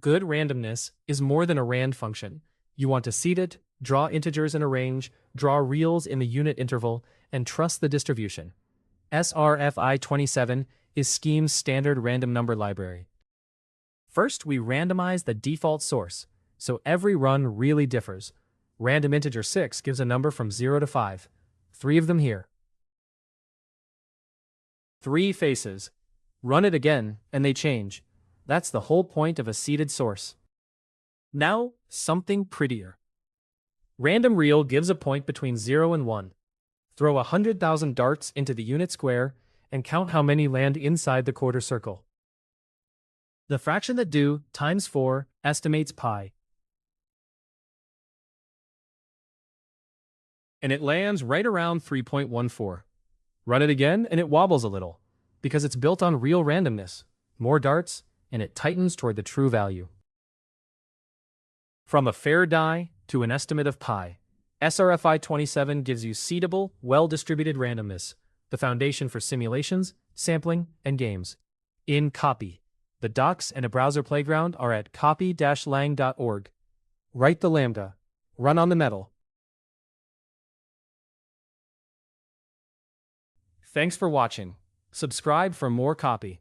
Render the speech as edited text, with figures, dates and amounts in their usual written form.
Good randomness is more than a rand function. You want to seed it, draw integers in a range, draw reals in the unit interval, and trust the distribution. SRFI 27 is Scheme's standard random number library. First, we randomize the default source, so every run really differs. Random integer 6 gives a number from 0 to 5. 3 of them here. 3 faces. Run it again, and they change. That's the whole point of a seeded source. Now, something prettier. Random real gives a point between 0 and 1. Throw 100,000 darts into the unit square and count how many land inside the quarter circle. The fraction that do times 4 estimates pi. And it lands right around 3.14. Run it again and it wobbles a little, because it's built on real randomness. More darts, and it tightens toward the true value. From a fair die to an estimate of pi, SRFI 27 gives you seedable, well-distributed randomness, the foundation for simulations, sampling, and games. In Kaappi. The docs and a browser playground are at kaappi-lang.org. Write the lambda. Run on the metal. Thanks for watching. Subscribe for more Kaappi.